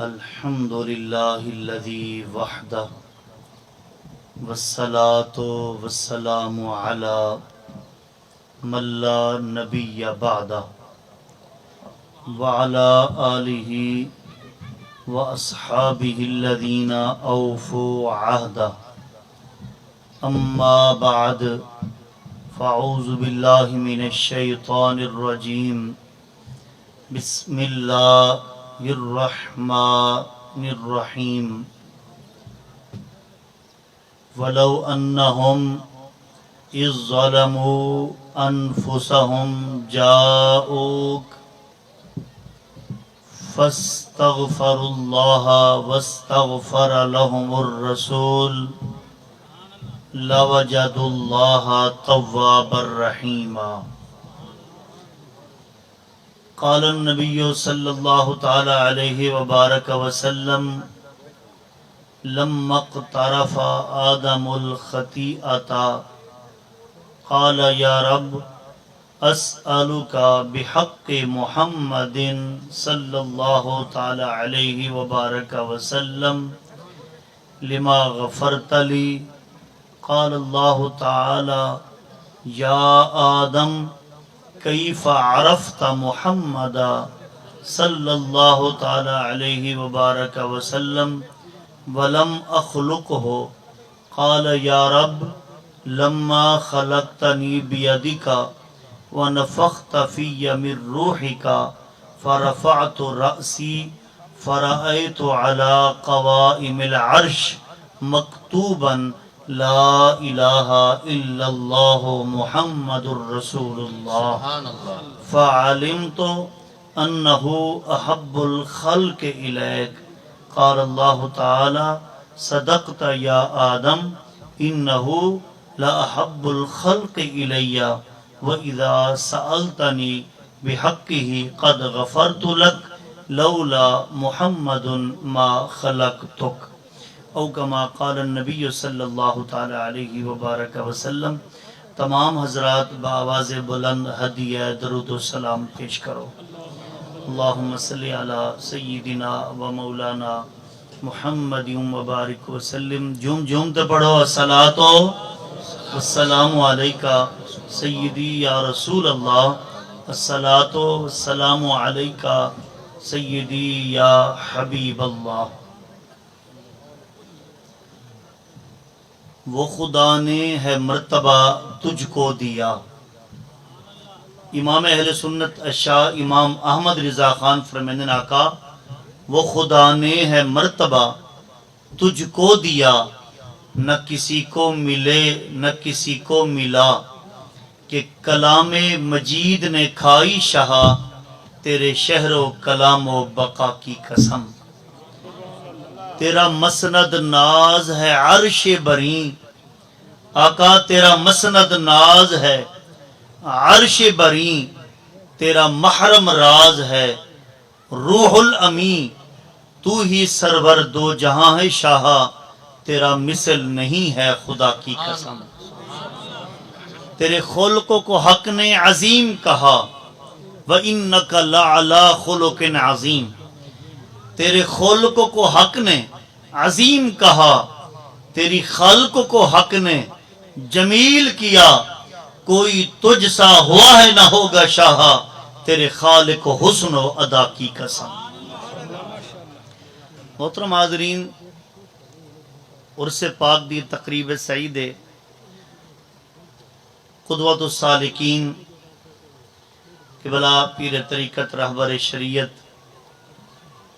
الحمد للہ الذی وحدہ والصلاة والسلام علی من لا نبی بعدہ وعلی آلہ واصحابہ الذین اوفوا عہدہ اما بعد فاعوذ باللہ من الشیطان الرجیم بسم اللہ الرحمن الرحیم ولو انہم اذ ظلموا انفسہم جاؤک فاستغفروا اللہ واستغفر لهم الرسول لوجدوا اللہ توابا رحیما قال النبی صلی اللہ تعالی علیہ وبارک وسلم لما اقترف آدم الخطیئة قال یا رب اسألک بحق محمد صلی اللہ تعالی علیہ وبارک وسلم لما غفرت لی قال اللہ تعالی یا آدم کیف عرفت محمد صلی اللہ تعالی علیہ وبارک وسلم ولم اخلقه قال یا رب لما خلقتنی بیدک ونفخت فی من روحک فرفعت رأسی فرأیت علی قوائم العرش مکتوبا لا الہ الا اللہ محمد الرسول اللہ فعلمت انہ احب الخلق الیک قال اللہ تعالی صدقت یا آدم انہ لاحب الخلق الی واذا سألتنی بحقہ قد غفرت لک لولا محمد ما خلقتک او کما قال النبی صلی اللہ تعالی علیہ وبارک وسلم۔ تمام حضرات بآواز بلند ہدیہ درود و سلام پیش کرو۔ اللہم صلی علی سیدنا و مولانا محمد وبارک وسلم۔ جھومتے پڑھو الصلاۃ والسلام علیکہ سیدی یا رسول اللہ، الصلاۃ والسلام علیکہ سیدی یا حبیب اللہ۔ وہ خدا نے ہے مرتبہ تجھ کو دیا۔ امام اہل سنت الشاہ امام احمد رضا خان فرماندن آقا وہ خدا نے ہے مرتبہ تجھ کو دیا، نہ کسی کو ملے نہ کسی کو ملا، کہ کلام مجید نے کھائی شہا، تیرے شہر و کلام و بقا کی قسم۔ تیرا مسند ناز ہے عرش بریں، آقا تیرا مسند ناز ہے عرش بریں، تیرا محرم راز ہے روح الامین، تو ہی سرور دو جہاں ہے شاہا، تیرا مثل نہیں ہے خدا کی قسم۔ تیرے خلق کو حق نے عظیم کہا، وَإِنَّكَ لَعَلَىٰ خُلُقٍ عَظِيمٍ، تیرے خلق کو حق نے عظیم کہا، تیری خلق کو حق نے جمیل کیا، کوئی تجھ سا ہوا ہے نہ ہوگا شاہا، تیرے خالق حسن و ادا کی قسم۔ محترم حاضرین، عرس پاک دی تقریب سعید قدوۃ السالکین قبلہ پیر طریقت رہبر شریعت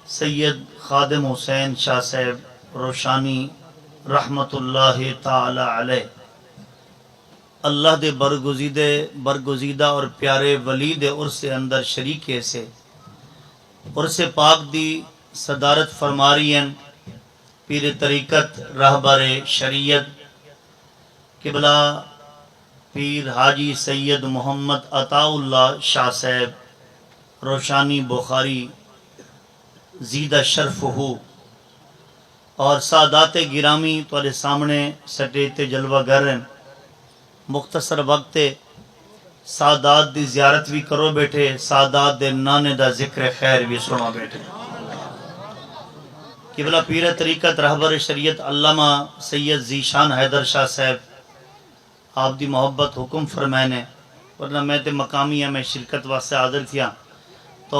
سید خادم حسین شاہ صاحب روشانی رحمت اللہ تعالی علیہ، اللہ دے برگزیدہ اور پیارے ولی دے عرس اندر شریکے سے عرس پاک دی صدارت فرمارین پیر طریقت رہبر شریعت قبلہ پیر حاجی سید محمد عطا اللہ شاہ صاحب روشانی بخاری زیدہ شرف ہو، اور سادات گرامی تھوڑے سامنے سٹے تے جلوہ گر ہیں۔ مختصر وقت سادات دی زیارت بھی کرو بیٹھے، سادات دے نانے دا ذکر خیر بھی سنو بیٹھے۔ قبلہ پیر طریقت رہبر شریعت علامہ سید ذیشان حیدر شاہ صاحب آپ دی محبت حکم فرمائنے، ورنہ میں تے مقامی ہے، میں شرکت واسطے حاضر تھیا تو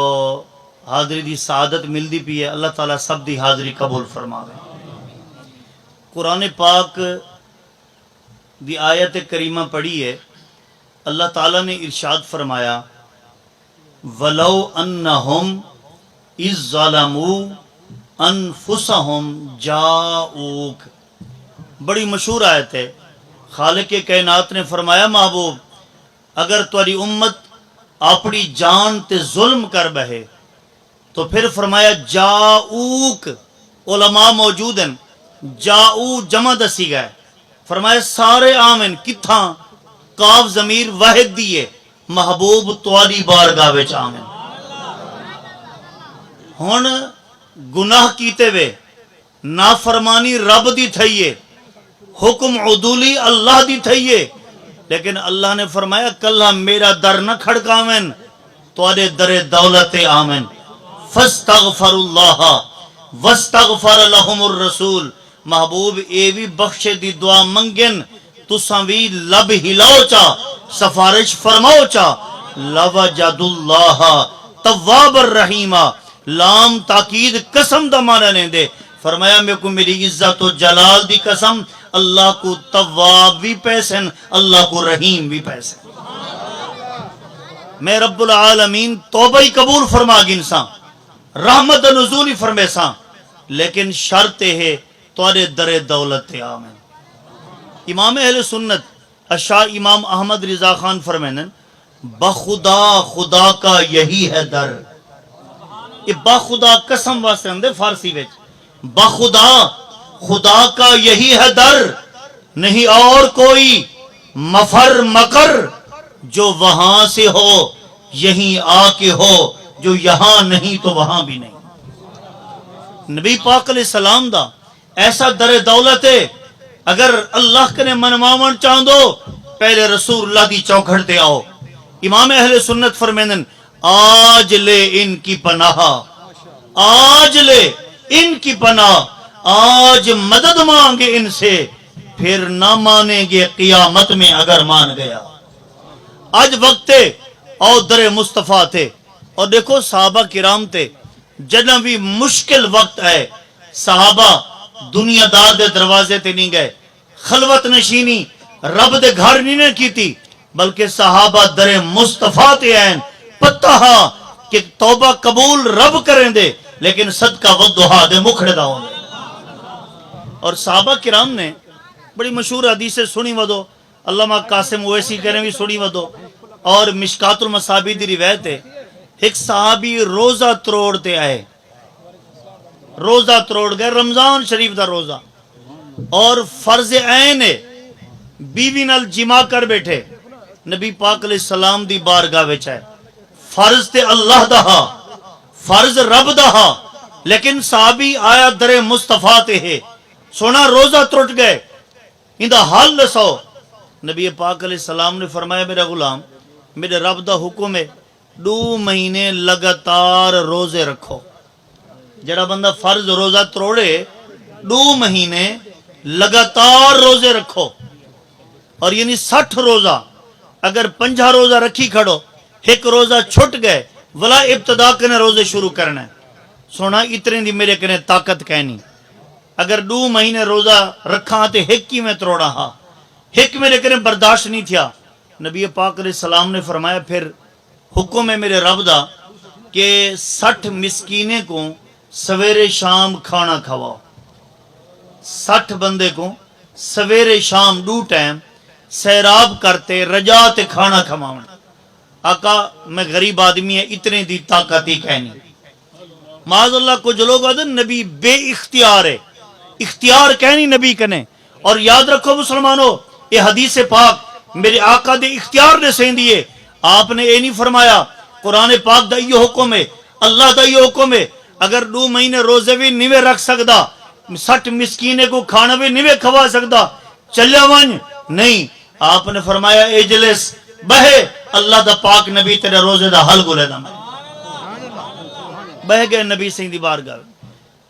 حاضری دی سعادت مل دی پی ہے۔ اللہ تعالیٰ سب دی حاضری قبول فرماوے۔ قرآن پاک دی آیت کریمہ پڑھی ہے، اللہ تعالیٰ نے ارشاد فرمایا وَلَوْ أَنَّهُمْ إِذْ ظَلَمُوا أَنفُسَهُمْ جَاءُوكَ، بڑی مشہور آیت ہے۔ خالق کائنات نے فرمایا محبوب اگر تاری امت اپنی جان تے ظلم کر بہے تو پھر فرمایا جاؤک، علماء موجود ہیں، جاؤ جمع دسی گئے، فرمایا سارے آمن کتھاں کاف ضمیر واحد دیئے محبوب تواری بارگاہ وچ آمن۔ ہن گناہ کیتے وے نافرمانی رب دی تھئیے، حکم عدولی اللہ دی تھئیے، لیکن اللہ نے فرمایا کلہ میرا در نہ کھڑکاویں توارے در دولت آمن۔ فاستغفر اللہ واستغفر لهم الرسول، محبوب اے بھی بخشے دی دعا منگن تساں بھی لب ہلاؤ چا سفارش فرماؤ چا لوجد اللہ تواب الرحیمہ، لام تاکید قسم دا مانا نہیں دے، فرمایا میں کو میری عزت و جلال دی قسم اللہ کو تواب بھی پیسن اللہ کو رحیم بھی پیسن۔ میں رب العالمین توبہ ہی قبول فرما گنساں، رحمت نزولی فرمیساں، لیکن شرط ہے توارے در دولت آمین۔ امام اہل سنت اشاہ امام احمد رضا خان فرمینن بخدا خدا کا یہی ہے در، یہ بخدا قسم واسطے اندے فارسی ویچ، بخدا خدا کا یہی ہے در، نہیں اور کوئی مفر مکر جو وہاں سے ہو یہیں آ کے ہو، جو یہاں نہیں تو وہاں بھی نہیں۔ نبی پاک علیہ السلام دا ایسا در دولت ہے، اگر اللہ کنے منواون چاندو پہلے رسول اللہ دی چوکھڑتے آؤ۔ امام اہل سنت فرمینن آج لے ان کی پناہ، آج لے ان کی پناہ، آج مدد مانگے ان سے پھر نہ مانیں گے قیامت میں اگر مان گیا۔ آج وقت اور در مصطفیٰ تھے، اور دیکھو صحابہ کرام تھے، جنہ بھی مشکل وقت ہے صحابہ دنیا دار دے دروازے تے نہیں گئے، خلوت نشینی رب دے گھر نہیں کی تھی، بلکہ صحابہ در مصطفیٰ تے ہیں، پتہ کہ توبہ قبول رب کریں دے لیکن صدقہ ودہا دے مکھڑے دا ہوں دے۔ اور صحابہ کرام نے بڑی مشہور حدیث سنی ودو، علامہ قاسم اویسی کہنے بھی سنی ودو، اور مشکات المصابی دی روایت ہے ایک صحابی روزہ تروڑتے آئے، روزہ تروڑ گئے رمضان شریف دا روزہ، اور فرض عین ہے بیوی نال جمع کر بیٹھے، نبی پاک علیہ السلام دی بارگاہ وچ ہے، فرض تے اللہ دا ہا، فرض رب دا ہا، لیکن صحابی آیا در مصطفیٰ تے ہے، سونا روزہ ترٹ گئے، اندہ حال دسو۔ نبی پاک علیہ السلام نے فرمایا میرا غلام میرے رب دا حکم ہے 2 مہینے لگاتار روزے رکھو، جڑا بندہ فرض روزہ تروڑے 2 مہینے لگاتار روزے رکھو، اور یعنی 60 روزہ اگر 50 روزہ رکھی کھڑو، ایک روزہ چھٹ گئے ولا ابتدا کنے روزے شروع کرنا ہے، سونا اتنے دی میرے کنے طاقت کہنی، اگر 2 مہینے روزہ رکھا تے ایک ہی میں تروڑا ہا، ایک میرے کنے برداشت نہیں تھیا۔ نبی پاک علیہ السلام نے فرمایا پھر حکم ہے میرے رب دا کہ 60 مسکینے کو سویرے شام کھانا کھواؤ، 60 بندے کو سویرے شام 2 ٹائم سیراب کرتے رجا تے کھانا کھواؤں۔ آقا میں غریب آدمی ہے اتنے دی طاقت ہی کہنی، معاذ اللہ کچھ لوگ آدھے نبی بے اختیار ہے، اختیار کہنی نبی کنے، اور یاد رکھو مسلمانوں یہ حدیث پاک میرے آقا دے اختیار نے سین دیے، آپ نے یہ نہیں فرمایا قرآن پاک دا یہ حکم ہے، اللہ دا یہ حکم ہے، اگر 2 مہینے روزے بھی نہیں رکھ سکتا، 60 مسکینے کو کھانا بھی نہیں کھوا سکتا، چلیا ون نہیں، آپ نے فرمایا اجلس بہے، اللہ دا پاک نبی تیرے روزے دا حل گلے دا میں بہ گئے نبی سین دی بارگاہ۔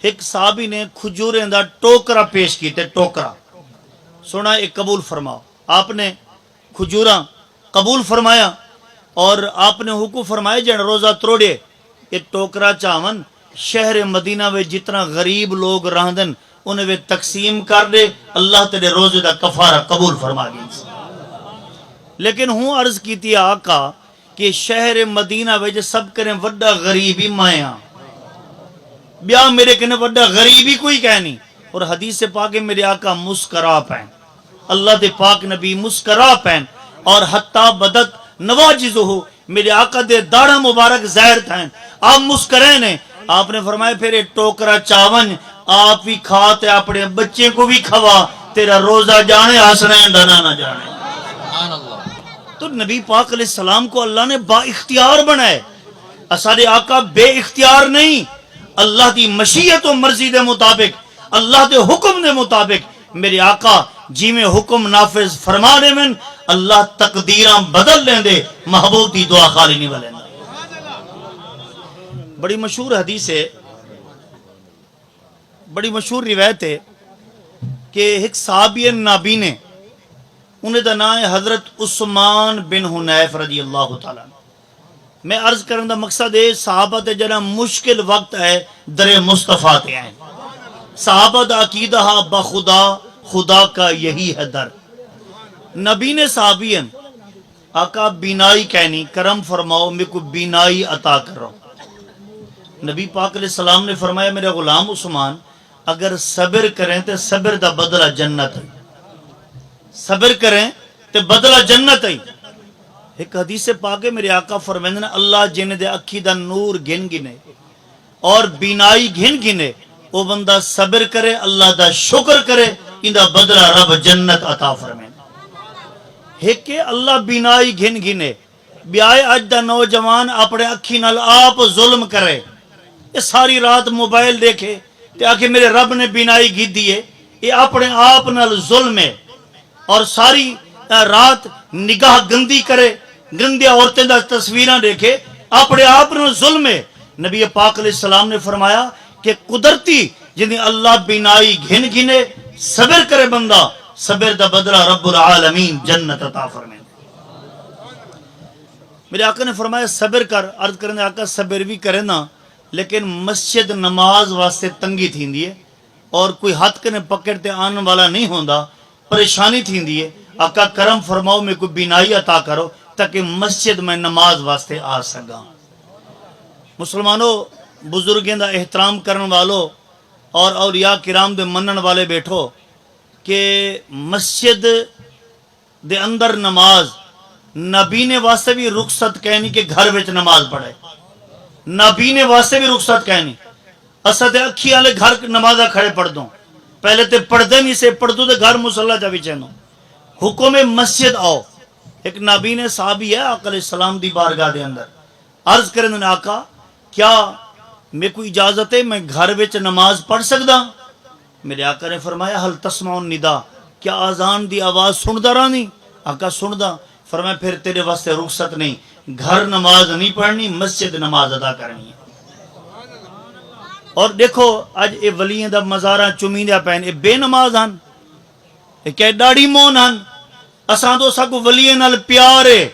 ایک صحابی نے کھجوریں دا ٹوکرا پیش کیتے، ٹوکرا سونا ایک قبول فرماؤ. آپ نے کھجوراں قبول فرمایا اور آپ نے حکم فرمایا جن روزہ تروڑے یہ ٹوکرا چاون شہر مدینہ میں جتنا غریب لوگ رہندن انہیں وہ تقسیم کر دے، اللہ تیرے روزے دا کفارہ قبول فرما گئی. لیکن ہوں عرض کیتی آقا کہ شہر مدینہ وچ سب کریں وڈا غریبی مائیاں بیا میرے کنے وڈا غریبی کوئی کہہ نہیں. اور حدیث پاک میرے آقا مسکرا پین، اللہ دے پاک نبی مسکرا پین اور حتی بدت نواجزہ، میرے آقا دے داڑھا مبارک ظاہر تھیں، آپ مسکرے نے. آپ نے فرمایا پھر ایک ٹوکرا چاون آپ بھی کھاتے اپنے بچے کو بھی کھوا، تیرا روزہ جانے آسرین ڈنا نہ جانے. تو نبی پاک علیہ السلام کو اللہ نے با اختیار بنائے، اسارے آقا بے اختیار نہیں، اللہ دی مشیت و مرضی دے مطابق، اللہ دے حکم دے مطابق میرے آقا جی میں حکم نافذ فرما دے من اللہ تقدیراں بدل لیں دے، محبوب دی دعا خالی نہیں والے. بڑی مشہور حدیث ہے، بڑی مشہور روایت ہے کہ ایک صحابی نبی نے انہیں دا نام ہے حضرت عثمان بن حنیف رضی اللہ تعالیٰ. میں عرض کرنے دا مقصد ہے صحابہ تے جنا مشکل وقت ہے در مصطفیٰ تے آئیں، صحابہ دا عقیدہ بخدا، خدا کا یہی ہے در. نبی نے صحابین آقا بینائی کہنی کرم فرماؤ میں کو بینائی عطا کرو. نبی پاک علیہ السلام نے فرمایا میرے غلام عثمان اگر صبر کریں تو صبر دا بدلہ جنت ہے، صبر کریں تو بدلہ جنت ہے. ایک حدیث پاک ہے میرے آقا فرمائیں اللہ جن دے اکھی دا نور گھن گنے اور بینائی گھن گنے وہ بندہ صبر کرے، اللہ دا شکر کرے، ان دا بدلہ رب جنت عطا فرمائیں. ایک کہ اللہ بینائی گھن گنے بیائے اج دا نوجوان اپنے اکھی نال آپ ظلم کرے، یہ ساری رات موبائل دیکھے تے آکے میرے رب نے بینائی گھی دیئے، یہ اپنے آپ نال ظلم ہے اور ساری رات نگاہ گندی کرے، گندی عورتیں دا تصویریں دیکھے، اپنے آپ نال ظلم ہے. نبی پاک علیہ السلام نے فرمایا کہ قدرتی جنہیں اللہ بینائی گھن گھنے صبر کرے بندہ، صبر دا بدلہ رب العالمین جنت عطا فرمائے. میرے آقا نے فرمایا صبر کر، عرض کرنے آقا صبر بھی کرے نا لیکن مسجد نماز واسطے تنگی تھی دیئے اور کوئی ہاتھ کنے پکڑتے آنے والا نہیں ہوندہ، پریشانی تھی دیئے. آقا کرم فرماؤ میں کوئی بینائی عطا کرو تاکہ مسجد میں نماز واسطے آ سکا. مسلمانوں بزرگیں دا احترام کرن والو اور اولیاء کرام دے منن والے بیٹھو کہ مسجد دے اندر نماز نبی نے واسطے بھی رخصت کہنی کہ گھر وچ نماز پڑھے، نبی نے واسطے بھی رخصت کہنی. اسا تے اکھی والے گھر نمازہ کھڑے پڑھ دوں، پہلے تے پڑھ دے نہیں سے پڑھ دو تے گھر مسلح جا بھی چینو. حکم مسجد آؤ. ایک نبی نے صحابی ہے آقا علیہ السلام دی بارگاہ دے اندر عرض کرنے آقا کیا میں کوئی اجازت ہے میں گھر وچ نماز پڑھ سکدا؟ میرے آقا نے فرمایا حل تسمعون ندا، کیا آزان دی آواز سندا رہنی؟ آقا سندا. فرمایا پھر تیرے واسطے رخصت نہیں، گھر نماز نہیں پڑھنی، مسجد نماز ادا کرنی ہے. اور دیکھو اج اے ولیاں دا مزاراں چمیندیا پین، اے بے نماز ہن، اے کہ ڈاڑی مون ہن. اساں تو ساکو ولیاں نال پیار ہے،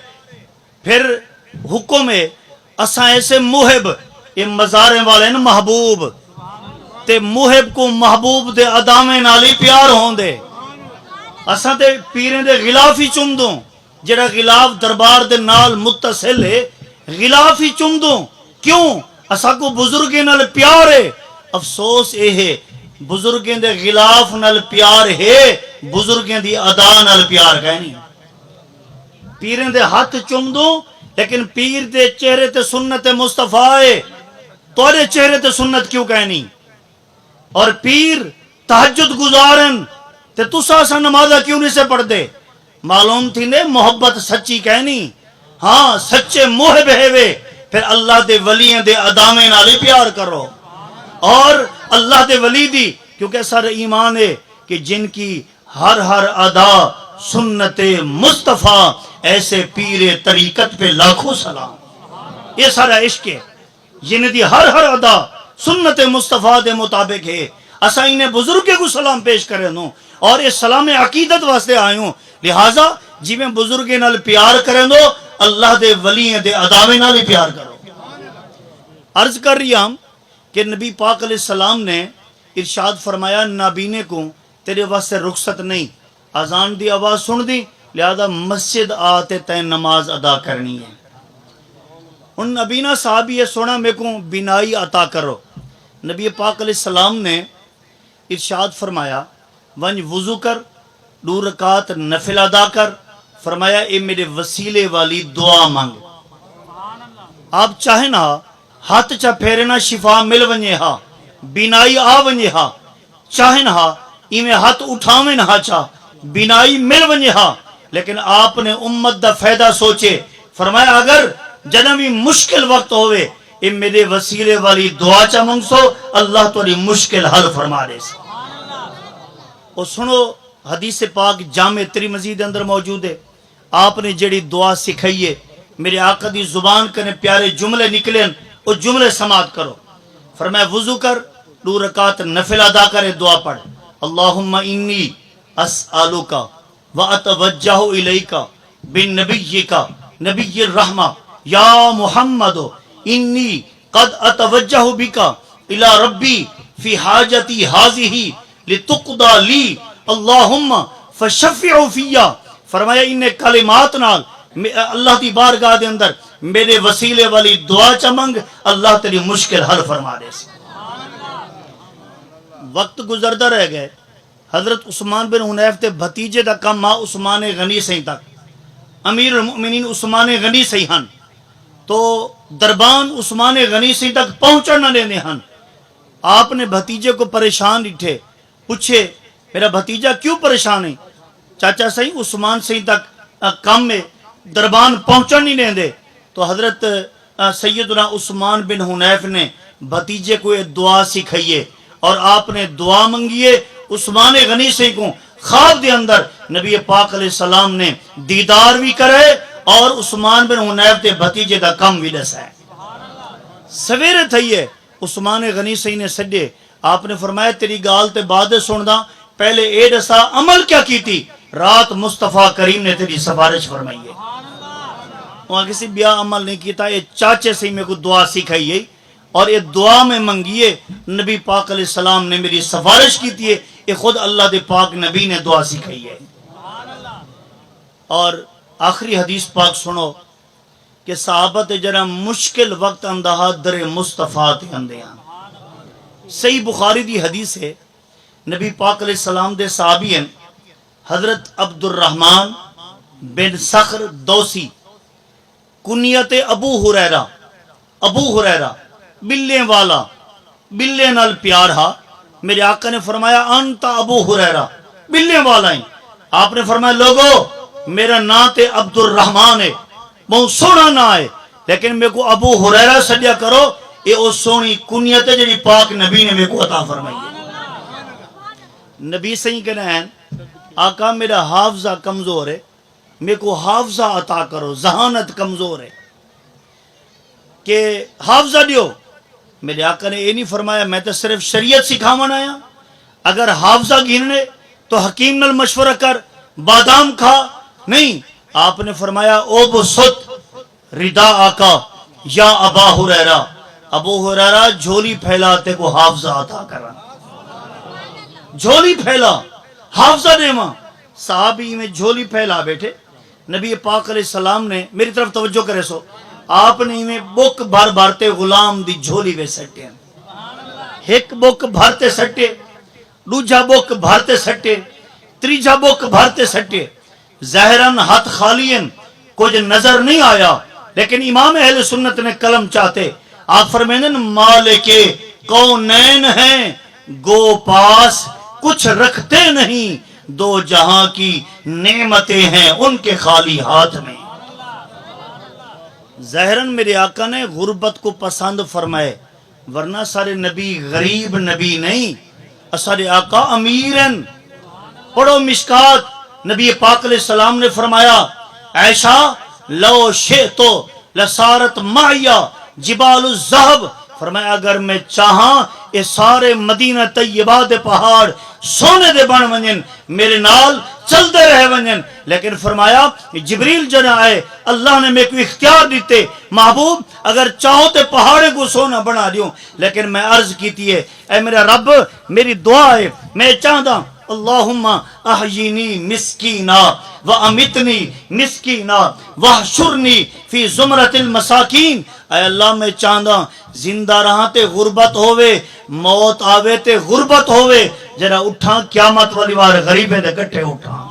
پھر حکم ہے اساں ایسے محب، اے مزاریں والے نا محبوب تے محب کو محبوب دے ادامے نال ہی پیار ہون دے. اساں تے پیریں دے غلاف ہی چم دوں، جڑا غلاف دربار دے نال متصل ہے غلاف ہی چم دوں. کیوں؟ اساں کو بزرگیں نال پیار ہے. افسوس اے ہے بزرگیں دے غلاف نال پیار ہے، بزرگیں دی ادا نال پیار کہنی. پیریں دے ہاتھ چم دوں لیکن پیر دے چہرے تے سنت مصطفیٰ ہے، توڑے چہرے تے سنت کیوں کہنی؟ اور پیر تہجد گزارن تے تسا سا نمازہ کیوں نہیں سے پڑھ دے؟ معلوم تھی نے محبت سچی کہنی. ہاں سچے محب ہے وے پھر اللہ دے ولیاں دے ادامے نالے پیار کرو اور اللہ دے ولی دی، کیونکہ سارے ایمان ہے کہ جن کی ہر ہر ادا سنت مصطفیٰ ایسے پیر طریقت پہ لاکھوں سلام. یہ سارا عشق ہے، جن دی ہر ہر ادا سنت مصطفیٰ دے مطابق ہے اسا انہیں بزرگ کو سلام پیش کرے دوں اور اس سلام عقیدت واسطے آئوں لہٰذا جی میں بزرگ نال پیار کریں دو اللہ دے ولی دے اداوے نال ہی پیار کرو عرض کر رہی ہم کہ نبی پاک علیہ السلام نے ارشاد فرمایا نابینے کو تیرے واسطے رخصت نہیں اذان دی آواز سن دی لہذا مسجد آتے تے نماز ادا کرنی ہے ان نبینا صاحب یہ سونا میں کو بینائی عطا کرو نبی پاک علیہ السلام نے ارشاد فرمایا ونج وضو کر 2 رکعت نفل ادا کر فرمایا اے میرے وسیلے والی دعا مانگ آپ چاہیں نا ہاتھ چا پھیرے نا شفا مل ونجے ہا بینائی آ ونجے ہا چاہیں نا ایویں ہاتھ اٹھاویں نہ چا بینائی مل ونجے ہا لیکن آپ نے امت دا فائدہ سوچے فرمایا اگر جنم بھی مشکل وقت ہوئے اے میرے وسیلے والی دعا چا منگسو اللہ توری مشکل حل فرما دے سے اور سنو حدیث پاک جامع ترمذی دے اندر موجود ہے آپ نے جڑی دعا سکھائیے میرے آقا دی زبان کنے پیارے جملے نکلیں اور جملے سماعت کرو فرمایا وضو کر 2 رکعت نفل ادا کرے دعا پڑھ اللہم انی اسألوکا واتوجہ الیکا بالنبیکا نبی الرحمہ یا محمد انی قد اتوجہ بکا الى ربی فی حاجتی حاضی لتقضى لی اللہم فشفع فیا فرمایا انہیں کلمات نال اللہ دی بارگاہ دے اندر میرے وسیلے والی دعا چمنگ اللہ تیری مشکل حل فرما دے سے وقت گزردہ رہ گئے حضرت عثمان بن حنیف تے بھتیجے دا کم ماں عثمان غنی سے تک امیر المؤمنین عثمان غنی سے ہن تو دربان عثمان غنی سے تک پہنچنا دینے ہن آپ نے بھتیجے کو پریشان اٹھے پوچھے میرا بھتیجہ کیوں پریشان ہے چاچا صحیح عثمان صحیح تک کم میں دربان پہنچن نہیں دیں دے تو حضرت سیدنا عثمان بن حنیف نے بھتیجے کو یہ دعا سکھائیے اور آپ نے دعا منگیے عثمان غنی سے کو خواب دے اندر نبی پاک علیہ السلام نے دیدار بھی کرے اور عثمان بن حنیف دے بھتیجے دا کم بھی دسا ہے سویرے تھئیے عثمان غنی سے نے سڈے آپ نے فرمایا تیری گال تے بعد سندا پہلے اے دسا عمل کیا کی تھی رات مصطفیٰ کریم نے تیری سفارش فرمائی ہے وہاں کسی بیا عمل نہیں کیتا یہ چاچے سے میں کو دعا سکھائی ہے اور یہ دعا میں منگیے نبی پاک علیہ السلام نے میری سفارش کی تھی یہ خود اللہ دے پاک نبی نے دعا سکھائی ہے اور آخری حدیث پاک سنو کہ صحابت جرا مشکل وقت اندہا در مصطفیٰ تے اندیاں صحیح بخاری دی حدیث ہے نبی پاک علیہ السلام دے صحابی ہیں حضرت عبد الرحمن بن صخر دوسی کنیت ابو ہریرہ بلے والا بلے نال پیار ہا میرے آقا نے فرمایا انت ابو ہریرہ بلے والا ہیں آپ نے فرمایا لوگو میرا نام تے عبد الرحمن ہے بہت سونا نہ ہے لیکن میرے کو ابو ہریرہ سڈیا کرو یہ او سونی کنیت ہے جی پاک نبی نے میرے کو عطا فرمائی ہے نبی صحیح کہنا ہے آقا میرا حافظہ کمزور ہے میرے کو حافظہ عطا کرو ذہانت کمزور ہے کہ حافظہ دیو میرے آقا نے یہ نہیں فرمایا میں تو صرف شریعت سکھاون آیا اگر حافظہ گھننے تو حکیم نال مشورہ کر بادام کھا نہیں آپ نے فرمایا او بسط ردا آقا یا ابا ہریرہ ابو ہریرہ جھولی پھیلاتے کو حافظہ عطا کرا جھولی پھیلا حافظہ دے ماں صحابی میں جھولی پھیلا بیٹھے نبی پاک علیہ السلام نے میری طرف توجہ کرے سو آپ نے میں بک بھر بھرتے غلام دی جھولی میں سٹے ایک بک بھرتے سٹے دوجا بک بھرتے سٹے تریجا بک بھرتے سٹے ظاہراً ہاتھ خالین کچھ نظر نہیں آیا لیکن امام اہل سنت نے قلم چاہتے آپ فرمائیں مالک کونین ہیں گو پاس کچھ رکھتے نہیں دو جہاں کی نعمتیں ہیں ان کے خالی ہاتھ میں ظاہراً میرے آقا نے غربت کو پسند فرمائے ورنہ سارے نبی غریب نبی نہیں سارے آقا امیرن پڑھو مشکات نبی پاک علیہ السلام نے فرمایا عائشہ لو شئتو لسارت معیا جبال الذہب فرمایا اگر میں چاہاں یہ سارے مدینہ طیبہ دے پہاڑ سونے دے بن ونجن میرے نال چل دے رہے ونجن، لیکن فرمایا جبریل جنا آئے اللہ نے میں کو اختیار دیتے محبوب اگر چاہو تے پہاڑے کو سونا بنا دیوں، لیکن میں عرض کیتی ہے اے میرا رب میری دعا ہے میں چاہتا اللہم احیینی مسکینا وامتنی مسکینا وحشرنی فی زمرۃ المساکین، اے اللہ میں چاہتا زندہ رہاں تے غربت ہووے، موت آوے تے غربت ہووے، جرا اٹھاں قیامت والی وار غریبیں دے کٹھے اٹھاں۔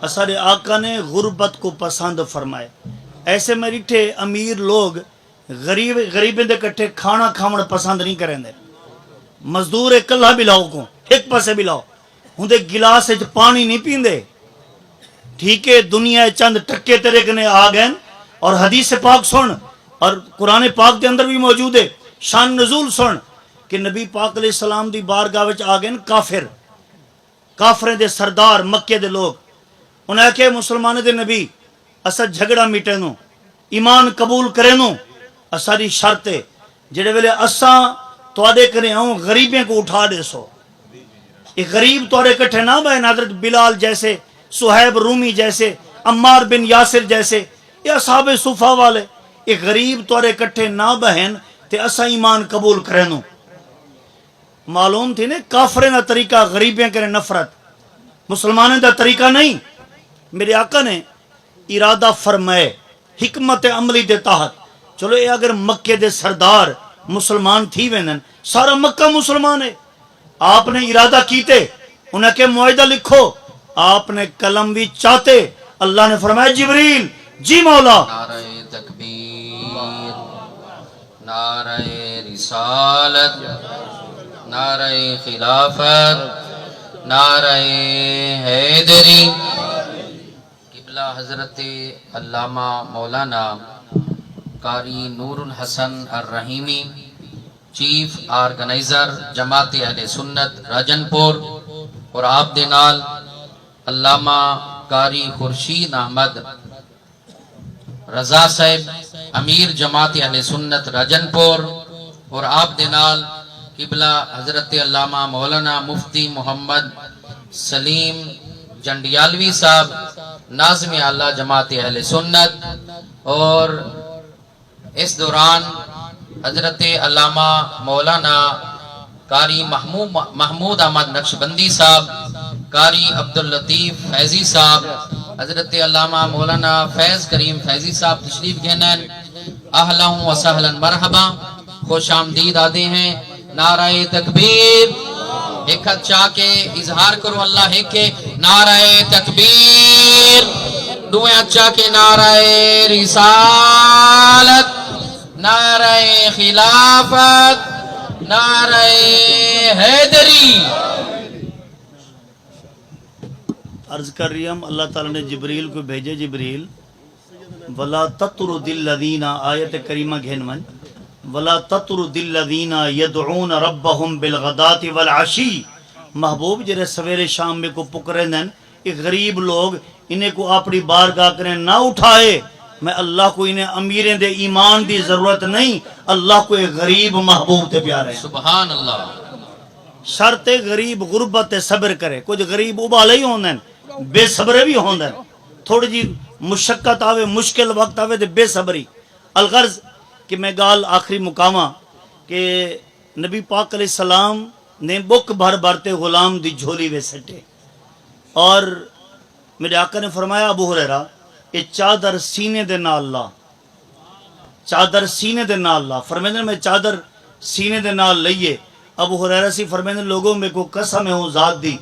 اسارے آقا نے غربت کو پسند فرمائے، ایسے میں ریٹھے امیر لوگ غریبیں دے کٹھے کھانا کھاون پسند نہیں کریں دے، مزدور کلہ بھی لاؤ کو ایک پاسے بھی لاؤ ہوں دے گلاس پانی نہیں پیندے، ٹھیک ہے دنیا چند ٹکے تیرے کنے آ گئے، اور حدیث پاک سن اور قرآن پاک دے اندر بھی موجود ہے، شان نزول سن کہ نبی پاک علیہ السلام دی بارگاہ وچ آ گئے کافریں دے سردار مکے دے لوگ، انہیں کہ مسلمان دے نبی اسا جھگڑا میٹے نو ایمان قبول کرے نو اساری شرط ہے جڑے ویلے اسا تواڈے کنے آؤں غریبیں کو اٹھا دے سو، یہ غریب تواڈے کٹھے نہ بہن، حضرت بلال جیسے، صہیب رومی جیسے، عمار بن یاسر جیسے، یہ اصحاب صفا والے، یہ غریب تواڈے کٹھے نہ بہن تے اسا ایمان قبول کرے نو۔ معلوم تھی نا کافریں دا طریقہ غریبیں کرے نفرت، مسلمانوں دا طریقہ نہیں۔ میرے آقا نے ارادہ فرمائے حکمت عملی دے تحت، چلو یہ اگر مکے دے سردار مسلمان تھی وینن، سارا مکہ مسلمان ہے، آپ نے ارادہ کیتے انہیں کہ معاہدہ لکھو، آپ نے قلم بھی چاہتے، اللہ نے فرمایا جبریل جی مولا، نعرہ تکبیر، نعرہ رسالت، نعرہ خلافت، نعرہ حیدری۔ قبلہ حضرت علامہ مولانا قاری نور الحسن الرحیمی، چیف آرگنائزر جماعت اہل سنت راجن پور، اور آپ دے نال علامہ قاری خورشید احمد رضا صاحب امیر جماعت اہل سنت راجن پور، اور آپ دے نال قبلہ حضرت علامہ مولانا مفتی محمد سلیم جنڈیالوی صاحب ناظم اعلیٰ جماعت اہل سنت، اور اس دوران حضرت علامہ مولانا قاری محمود احمد نقشبندی صاحب، قاری عبداللطیف فیضی صاحب، حضرت علامہ مولانا فیض کریم فیضی صاحب تشریف گھنن، اہلا و سہلا مرحبا، خوش آمدید آدے ہیں۔ نعرہ تکبیر، ایک ہاتھ چاہ کے اظہار کرو اللہ ہے کہ نعرہ تکبیر، دوئے ہاتھ چاہ کے نعرہ رسالت، نعرہ خلافت، نعرہ حیدری۔ عرض کر رہی ہم اللہ تعالیٰ نے جبریل کو بھیجے، جبریل وَلَا تَطْرُدِ الَّذِينَ آیت کریمہ گھنون وَلَا تَطْرُدِ الَّذِينَ يَدْعُونَ رَبَّهُمْ بِالْغَدَاةِ وَالْعَشِيِّ، محبوب جرے سویرے شام میں کو پکرے نن، ایک غریب لوگ انہیں کو اپنی بارگاہ کریں نہ اٹھائے، میں اللہ کو انہیں امیریں دے ایمان دی ضرورت نہیں، اللہ کو ایک غریب محبوب تے پیارے ہیں۔ سبحان اللہ۔ شرط غریب غربت صبر کرے، کچھ غریب ابالے ہی ہوندے ہیں، بے صبرے بھی ہوندے ہیں، تھوڑی جی مشقت آوے مشکل وقت آوے تے بے صبری۔ الغرض کہ میں گال آخری مقامہ کہ نبی پاک علیہ السلام نے بک بھر بھرتے غلام دی جھولی وے سٹے، اور میرے آقا نے فرمایا ابو ہریرہ یہ چادر سینے دے نال لا، چادر سینے دے نال لا، فرمیندے میں چادر سینے دے نال لئیے۔ ابو ہریرہ سی فرمیندے لوگوں میں کو قسم ہوں ذات دی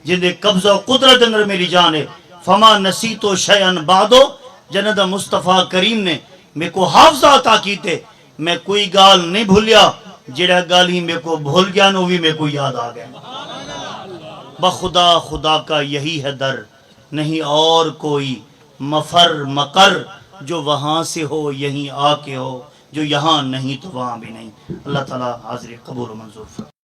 جن دے قبضہ و قدرت اندر میری جان ہے، فما نسیتو شیئن بعدو، جنت مصطفیٰ کریم نے میں کو حافظہ عطا کیتے، میں کوئی گال نہیں بھولیا، جڑا گال ہی میں کو بھول گیا نو بھی میں کو یاد آ گیا۔ بخدا خدا کا یہی ہے در، نہیں اور کوئی مفر مقر، جو وہاں سے ہو یہیں آ کے ہو، جو یہاں نہیں تو وہاں بھی نہیں۔ اللہ تعالیٰ حاضر قبول و منظور فرمائے۔